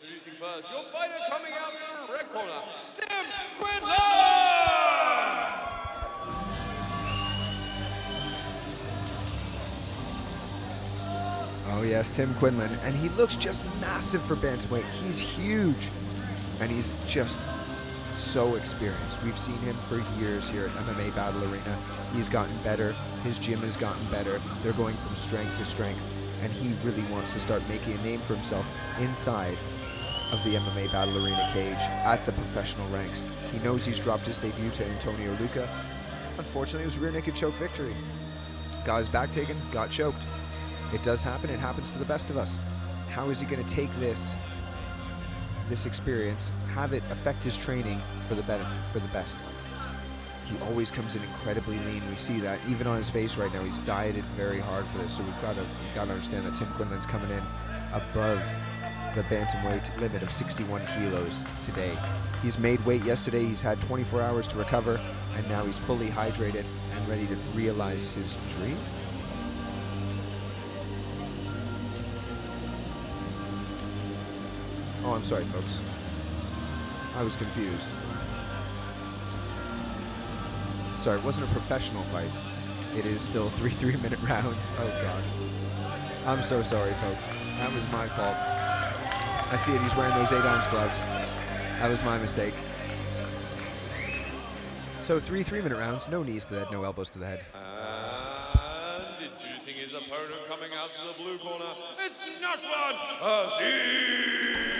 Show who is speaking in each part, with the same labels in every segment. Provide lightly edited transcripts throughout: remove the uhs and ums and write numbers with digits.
Speaker 1: Introducing first, your fighter coming out from the red corner, Tim Quinlan!
Speaker 2: Oh yes, Tim Quinlan, and he looks just massive for bantamweight. He's huge, and he's just so experienced. We've seen him for years here at MMA Battle Arena. He's gotten better, his gym has gotten better. They're going from strength to strength, and he really wants to start making a name for himself inside of the MMA Battle Arena cage at the professional ranks. He knows he's dropped his debut to Antonio Luca. Unfortunately, it was a rear naked choke victory. Got his back taken, got choked. It does happen, it happens to the best of us. How is he going to take this experience, have it affect his training for the best? He always comes in incredibly lean. We see that even on his face right now. He's dieted very hard for this, so we've got to understand that Tim Quinlan's coming in above the bantamweight limit of 61 kilos today. He's made weight yesterday. He's had 24 hours to recover, and now he's fully hydrated and ready to realize his dream. Oh, I'm sorry, folks. I was confused. Sorry, it wasn't a professional fight. It is still 3 3-minute rounds. Oh, God. I'm so sorry, folks. That was my fault. I see it. He's wearing those 8-ounce gloves. That was my mistake. So 3 3-minute rounds. No knees to the head, no elbows to the head.
Speaker 1: And introducing his opponent coming out to the blue corner, it's Nashwan, Aziz!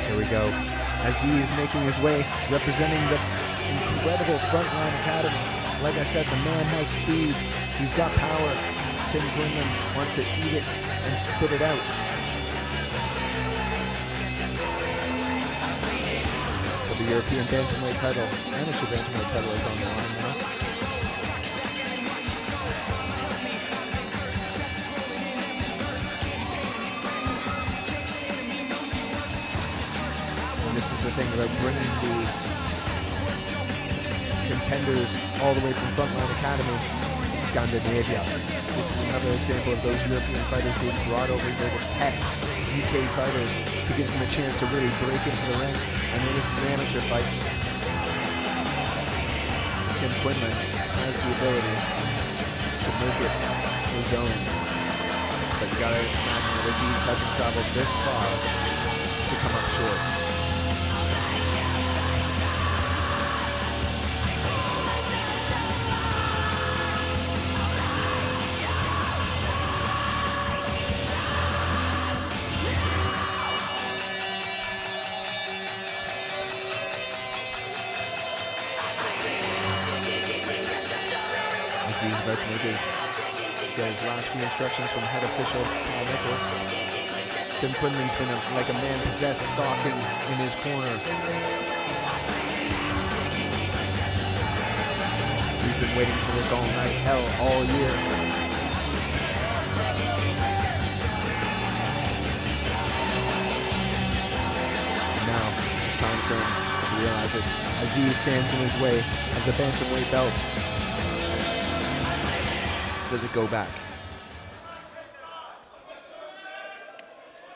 Speaker 2: Here we go. Aziz making his way, representing the incredible Frontline Academy. Like I said, the man has speed. He's got power. Tim Quinlan wants to eat it and spit it out. So the European Bantamweight title, amateur Bantamweight title is on the line now. This is the thing about bringing the contenders all the way from Frontline Academy, Scandinavia. This is another example of those European fighters being brought over here to test UK fighters to give them a chance to really break into the ranks. I mean, this is an amateur fight. Tim Quinlan has the ability to make it his own. But you gotta imagine that Aziz hasn't traveled this far to come up short. He's about to make his last few instructions from head official Paul Nichols. Tim Quinlan's been like a man possessed, stalking in his corner. He's been waiting for this all night, hell, all year. Now it's time for him to realize it. Aziz stands in his way of the bantamweight belt. Does it go back?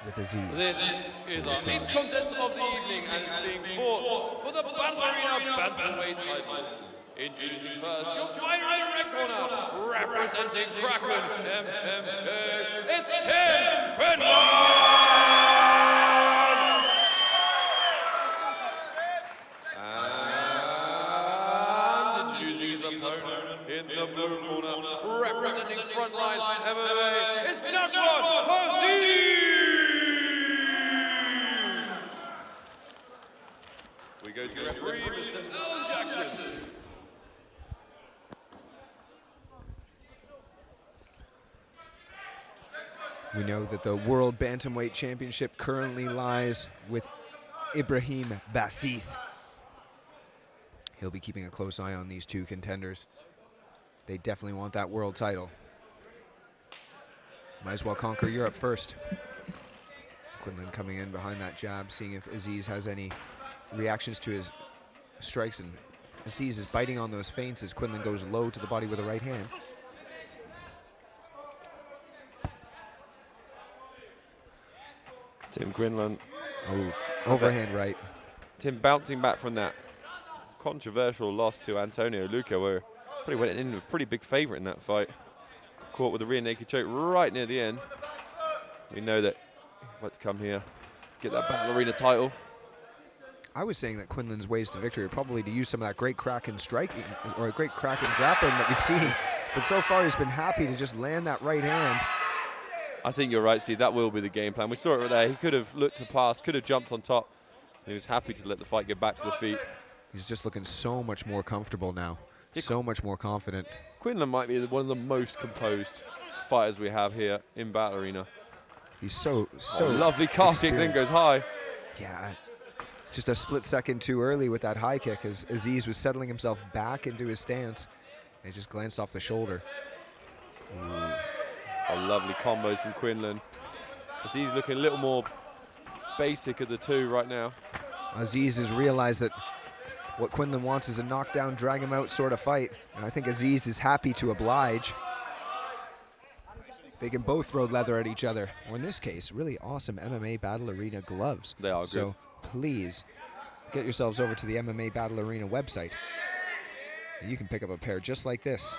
Speaker 2: With Aziz.
Speaker 1: This is our 8th contest of the evening and is being fought for the Battle Arena Bantamweight title. Introducing first, your fighter in the red corner, representing Kraken MMA, it's Tim Quinlan! In the blue corner, representing Frontline MMA, it's Nashwan, Aziz! We go to referee, Mr. Alan Jackson.
Speaker 2: We know that the World Bantamweight Championship currently lies with Ibrahim Basith. He'll be keeping a close eye on these two contenders. They definitely want that world title. Might as well conquer Europe first. Quinlan coming in behind that jab, seeing if Aziz has any reactions to his strikes, and Aziz is biting on those feints as Quinlan goes low to the body with a right hand.
Speaker 3: Tim Quinlan.
Speaker 2: Oh, overhand right.
Speaker 3: Tim bouncing back from that controversial loss to Antonio Luca, where probably went in with a pretty big favourite in that fight. Caught with a rear naked choke right near the end. We know that he'd like to come here, get that Battle Arena title.
Speaker 2: I was saying that Quinlan's ways to victory are probably to use some of that great crack in striking, or a great crack in grappling that we've seen. But so far he's been happy to just land that right hand.
Speaker 3: I think you're right, Steve. That will be the game plan. We saw it right there. He could have looked to pass, could have jumped on top. He was happy to let the fight get back to the feet.
Speaker 2: He's just looking so much more comfortable now. So much more confident.
Speaker 3: Quinlan might be one of the most composed fighters we have here in Battle Arena.
Speaker 2: He's so
Speaker 3: lovely calf kick, then goes high.
Speaker 2: Yeah, just a split second too early with that high kick as Aziz was settling himself back into his stance. And he just glanced off the shoulder.
Speaker 3: Ooh. Oh, lovely combos from Quinlan. Aziz looking a little more basic of the two right now.
Speaker 2: Aziz has realized that what Quinlan wants is a knockdown, drag him out sort of fight. And I think Aziz is happy to oblige. They can both throw leather at each other. Or in this case, really awesome MMA Battle Arena gloves.
Speaker 3: They are good.
Speaker 2: So please get yourselves over to the MMA Battle Arena website. You can pick up a pair just like this.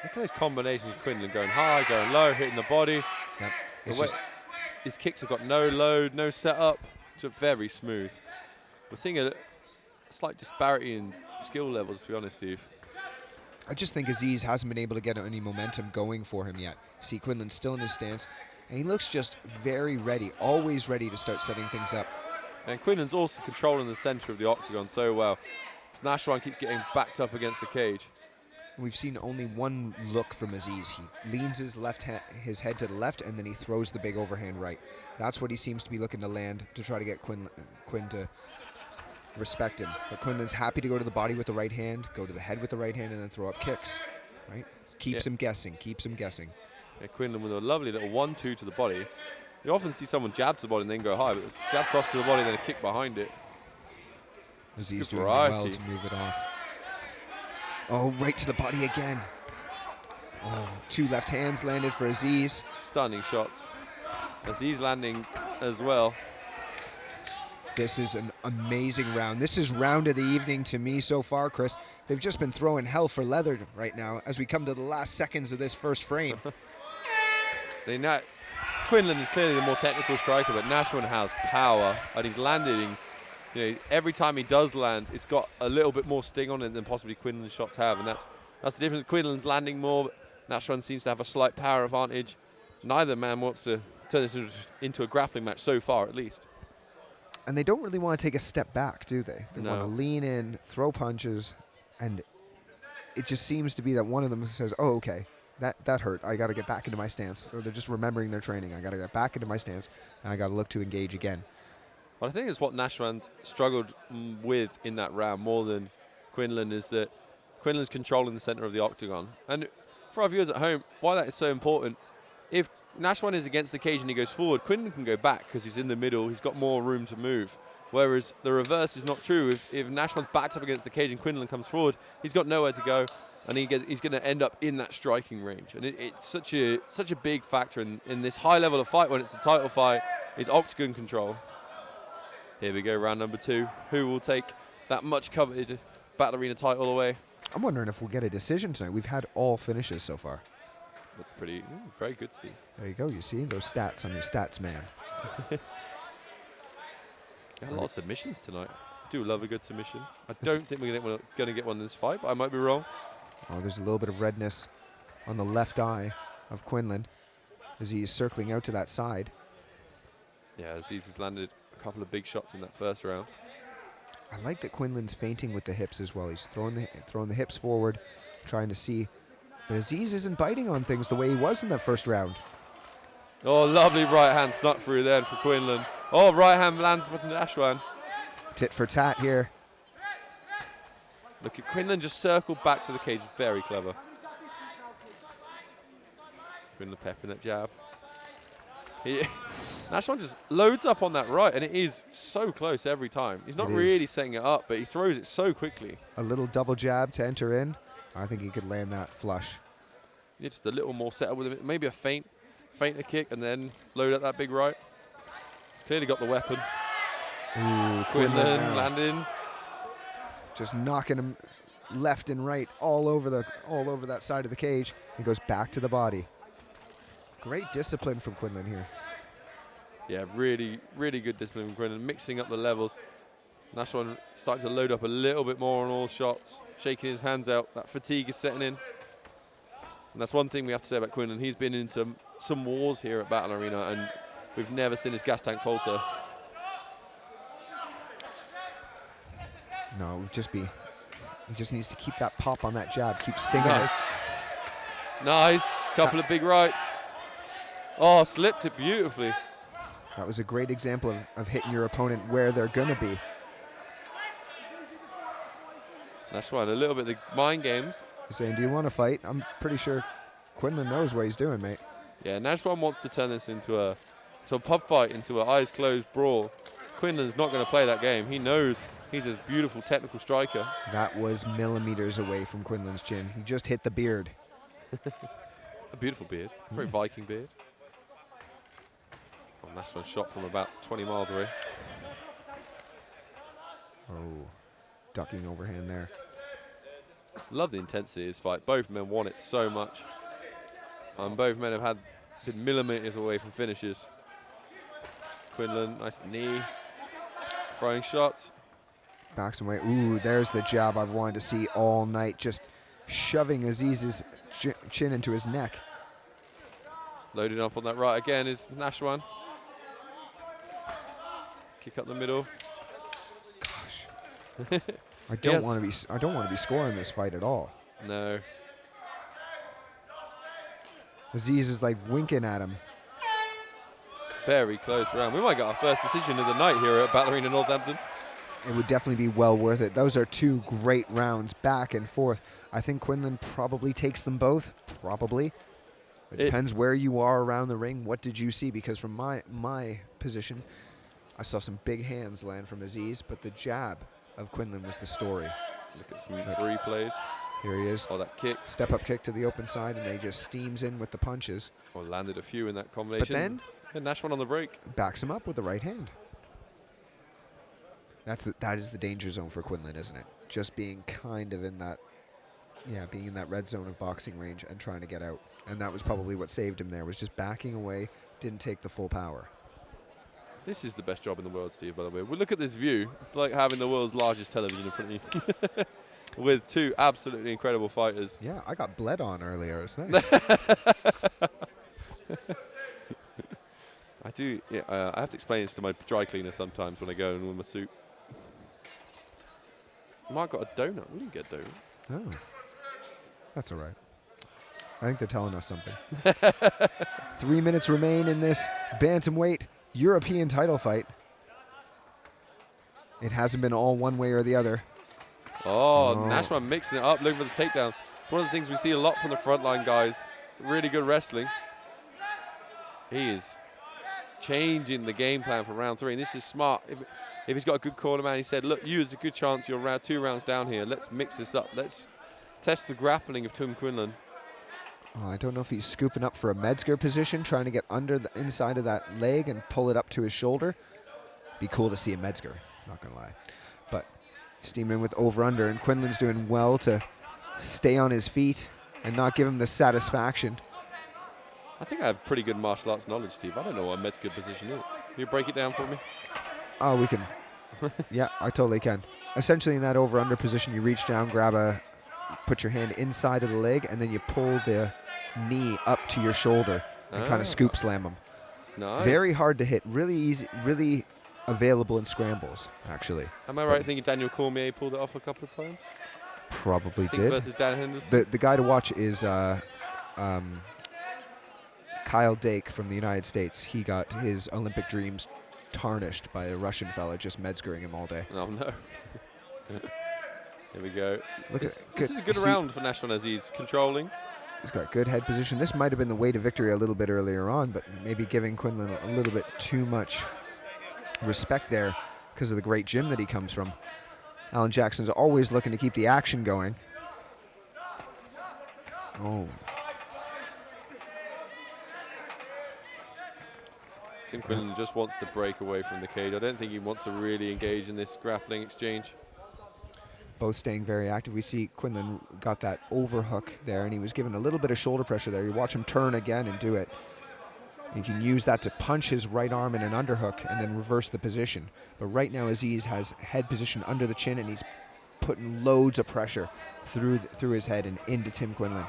Speaker 3: Look at those combinations. Quinlan going high, going low, hitting the body.
Speaker 2: Yep.
Speaker 3: His kicks have got no load, no setup. Just very smooth. We're seeing a slight disparity in skill levels, to be honest, Steve.
Speaker 2: I just think Aziz hasn't been able to get any momentum going for him yet. See, Quinlan's still in his stance, and he looks just very ready, always ready to start setting things up.
Speaker 3: And Quinlan's also controlling the center of the octagon so well. Nashwan keeps getting backed up against the cage.
Speaker 2: We've seen only one look from Aziz. He leans his his head to the left, and then he throws the big overhand right. That's what he seems to be looking to land to try to get Quinn to respect him. But Quinlan's happy to go to the body with the right hand, go to the head with the right hand, and then throw up kicks. Right? Keeps him guessing. Keeps him guessing.
Speaker 3: Yeah, Quinlan with a lovely little 1-2 to the body. You often see someone jab to the body and then go high, but it's jab cross to the body, then a kick behind it.
Speaker 2: Aziz doing well to move it off. Oh, right to the body again. Oh, two left hands landed for Aziz.
Speaker 3: Stunning shots. Aziz landing as well.
Speaker 2: This is an amazing round. This is round of the evening to me so far, Chris. They've just been throwing hell for leather right now as we come to the last seconds of this first frame.
Speaker 3: Quinlan is clearly the more technical striker, but Nashwan has power, and he's landing. Every time he does land, it's got a little bit more sting on it than possibly Quinlan's shots have, and that's the difference. Quinlan's landing more, but Nashwan seems to have a slight power advantage. Neither man wants to turn this into a grappling match so far, at least.
Speaker 2: And they don't really want to take a step back, do they? They
Speaker 3: No.
Speaker 2: want to lean in, throw punches, and it just seems to be that one of them says, oh, okay, that hurt. I got to get back into my stance. Or they're just remembering their training. I got to get back into my stance, and I got to look to engage again.
Speaker 3: But I think it's what Nashwan's struggled with in that round more than Quinlan, is that Quinlan's controlling the center of the octagon. And for our viewers at home, why that is so important, if Nashwan is against the cage and he goes forward, Quinlan can go back because he's in the middle, he's got more room to move. Whereas the reverse is not true. If Nashwan's backed up against the cage and Quinlan comes forward, he's got nowhere to go, and he's going to end up in that striking range. And it's such a big factor in this high level of fight when it's a title fight, is octagon control. Here we go, round number 2. Who will take that much coveted Battle Arena title away?
Speaker 2: I'm wondering if we'll get a decision tonight. We've had all finishes so far.
Speaker 3: That's very good to see.
Speaker 2: There you go. You see those stats. I'm your stats man.
Speaker 3: Got a lot of submissions tonight. I do love a good submission. I don't think we're going to get one in this fight, but I might be wrong.
Speaker 2: Oh, there's a little bit of redness on the left eye of Quinlan as he's circling out to that side.
Speaker 3: Yeah, Aziz has landed a couple of big shots in that first round.
Speaker 2: I like that Quinlan's feinting with the hips as well. He's throwing the hips forward, trying to see. But Aziz isn't biting on things the way he was in that first round.
Speaker 3: Oh, lovely right hand snuck through then for Quinlan. Oh, right hand lands for Nashwan.
Speaker 2: Tit for tat here.
Speaker 3: Look at Quinlan just circled back to the cage. Very clever. Quinlan pepping that jab. Nashwan just loads up on that right, and it is so close every time. He's not really setting it up, but he throws it so quickly.
Speaker 2: A little double jab to enter in. I think he could land that flush.
Speaker 3: Yeah, just a little more setup with it. Maybe a feint a kick, and then load up that big right. He's clearly got the weapon.
Speaker 2: Ooh,
Speaker 3: Quinlan landing.
Speaker 2: Just knocking him left and right all over that side of the cage. He goes back to the body. Great discipline from Quinlan here.
Speaker 3: Yeah, really, really good discipline from Quinlan, mixing up the levels. Nashwan starting to load up a little bit more on all shots, shaking his hands out. That fatigue is setting in. And that's one thing we have to say about Quinlan. He's been in some wars here at Battle Arena, and we've never seen his gas tank falter.
Speaker 2: No, he just needs to keep that pop on that jab, keep stinging it.
Speaker 3: Nice, couple of big rights. Oh, slipped it beautifully.
Speaker 2: That was a great example of hitting your opponent where they're gonna be.
Speaker 3: Nashwan, a little bit of the mind games.
Speaker 2: He's saying, do you want to fight? I'm pretty sure Quinlan knows what he's doing, mate.
Speaker 3: Yeah, Nashwan wants to turn this into a pub fight, into an eyes closed brawl. Quinlan's not going to play that game. He knows he's a beautiful technical striker.
Speaker 2: That was millimeters away from Quinlan's chin. He just hit the beard.
Speaker 3: A beautiful beard, very Viking beard. Oh, Nashwan shot from about 20 miles away.
Speaker 2: Oh, ducking overhand there.
Speaker 3: Love the intensity of this fight. Both men want it so much. And both men have been millimeters away from finishes. Quinlan, nice knee. Throwing shots.
Speaker 2: Backs away. Ooh, there's the jab I've wanted to see all night. Just shoving Aziz's chin into his neck.
Speaker 3: Loading up on that right again is Nashwan. Kick up the middle.
Speaker 2: Gosh. I don't want to be scoring this fight at all.
Speaker 3: No.
Speaker 2: Aziz is like winking at him.
Speaker 3: Very close round. We might get our first decision of the night here at Battle Arena Northampton.
Speaker 2: It would definitely be well worth it. Those are two great rounds, back and forth. I think Quinlan probably takes them both. Probably. It depends where you are around the ring. What did you see? Because from my position, I saw some big hands land from Aziz, but the jab of Quinlan was the story.
Speaker 3: Look at some replays.
Speaker 2: Here he is.
Speaker 3: Oh, that kick.
Speaker 2: Step-up kick to the open side, and they just steams in with the punches.
Speaker 3: Oh, landed a few in that combination.
Speaker 2: But then
Speaker 3: and Nashwan on the break.
Speaker 2: Backs him up with the right hand. That is the danger zone for Quinlan, isn't it? Just being kind of in that, being in that red zone of boxing range and trying to get out. And that was probably what saved him there, was just backing away, didn't take the full power.
Speaker 3: This is the best job in the world, Steve, by the way. Well, look at this view. It's like having the world's largest television in front of you. With two absolutely incredible fighters.
Speaker 2: Yeah, I got bled on earlier. It's nice.
Speaker 3: I do. Yeah, I have to explain this to my dry cleaner sometimes when I go in with my suit. Mark got a donut. We didn't get a donut.
Speaker 2: Oh, that's all right. I think they're telling us something. 3 minutes remain in this bantamweight European title fight. It hasn't been all one way or the other.
Speaker 3: Oh, Nashwan mixing it up, looking for the takedown. It's one of the things we see a lot from the frontline guys. Really good wrestling. He is changing the game plan for round 3, and this is smart. If he's got a good corner man, he said, look, there's a good chance you're 2 rounds down here. Let's mix this up. Let's test the grappling of Tim Quinlan.
Speaker 2: Oh, I don't know if he's scooping up for a Metzger position, trying to get under the inside of that leg and pull it up to his shoulder. Be cool to see a Metzger, not gonna lie. But steaming with over-under, and Quinlan's doing well to stay on his feet and not give him the satisfaction.
Speaker 3: I think I have pretty good martial arts knowledge, Steve. I don't know what a Metzger position is. Can you break it down for me?
Speaker 2: Oh, we can. Yeah, I totally can. Essentially, in that over-under position, you reach down, put your hand inside of the leg, and then you pull the knee up to your shoulder and kind of scoop slam him.
Speaker 3: Nice.
Speaker 2: Very hard to hit. Really easy. Really available in scrambles, actually.
Speaker 3: Am I right thinking Daniel Cormier pulled it off a couple of times?
Speaker 2: Probably
Speaker 3: I think
Speaker 2: did.
Speaker 3: versus Dan Henderson.
Speaker 2: The guy to watch is Kyle Dake from the United States. He got his Olympic dreams tarnished by a Russian fella just Metzgering him all day.
Speaker 3: Oh no. Here we go.
Speaker 2: This
Speaker 3: is a good round for Nashwan Aziz, controlling.
Speaker 2: He's got good head position. This might have been the way to victory a little bit earlier on, but maybe giving Quinlan a little bit too much respect there because of the great gym that he comes from. Alan Jackson's always looking to keep the action going. Oh.
Speaker 3: Tim Quinlan just wants to break away from the cage. I don't think he wants to really engage in this grappling exchange.
Speaker 2: Both staying very active. We see Quinlan got that overhook there, and he was given a little bit of shoulder pressure there. You watch him turn again and do it. He can use that to punch his right arm in an underhook and then reverse the position. But right now Aziz has head position under the chin, and he's putting loads of pressure through his head and into Tim Quinlan.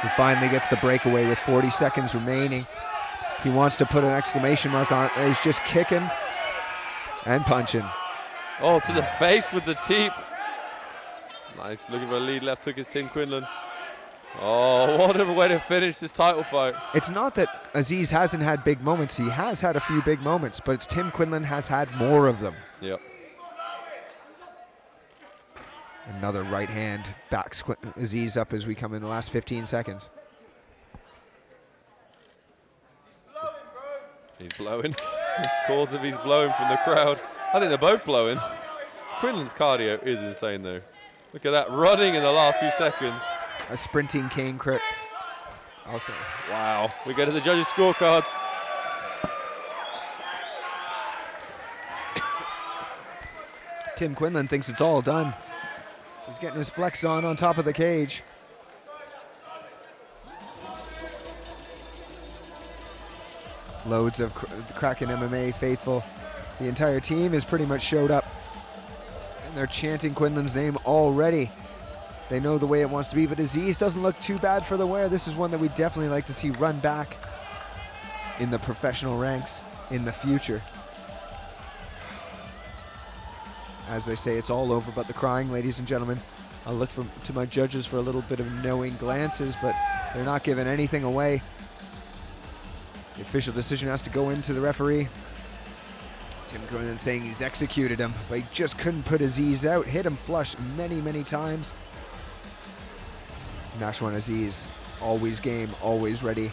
Speaker 2: He finally gets the breakaway with 40 seconds remaining. He wants to put an exclamation mark on it. He's just kicking and punching.
Speaker 3: Oh, to the face with the teep. Nice, looking for a lead left hook is Tim Quinlan. Oh, what a way to finish this title fight.
Speaker 2: It's not that Aziz hasn't had big moments. He has had a few big moments, but it's Tim Quinlan has had more of them.
Speaker 3: Yep.
Speaker 2: Another right hand backs Aziz up as we come in the last 15 seconds.
Speaker 3: He's blowing. Of course, if he's blowing from the crowd. I think they're both blowing. Quinlan's cardio is insane, though. Look at that, running in the last few seconds.
Speaker 2: A sprinting cane crit. Also,
Speaker 3: wow. We go to the judges' scorecards.
Speaker 2: Tim Quinlan thinks it's all done. He's getting his flex on top of the cage. Loads of Kraken MMA faithful. The entire team has pretty much showed up, and they're chanting Quinlan's name already. They know the way it wants to be, but Aziz doesn't look too bad for the wear. This is one that we definitely like to see run back in the professional ranks in the future. As they say, it's all over but the crying, ladies and gentlemen. I'll look to my judges for a little bit of knowing glances, but they're not giving anything away. The official decision has to go into the referee. Tim Quinlan saying he's executed him, but he just couldn't put Aziz out. Hit him flush many, many times. Nashwan Aziz, always game, always ready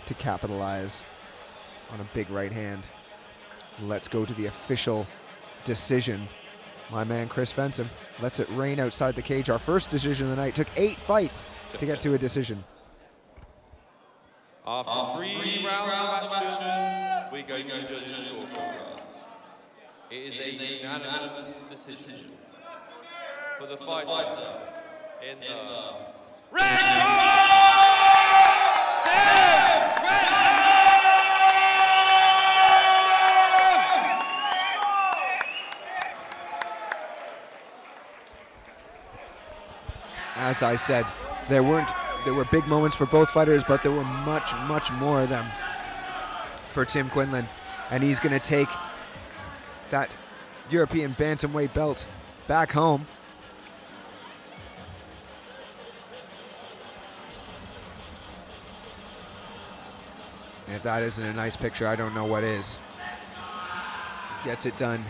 Speaker 2: to capitalize on a big right hand. Let's go to the official decision. My man Chris Fensom lets it rain outside the cage. Our first decision of the night took 8 fights to get to a decision.
Speaker 1: After 3 rounds of action, we go to the judges' scorecards. It is a unanimous decision for the fighter in the red corner, Tim Quinlan!
Speaker 2: As I said, there were big moments for both fighters, but there were much, much more of them for Tim Quinlan. And he's going to take that European bantamweight belt back home. And if that isn't a nice picture, I don't know what is. Gets it done.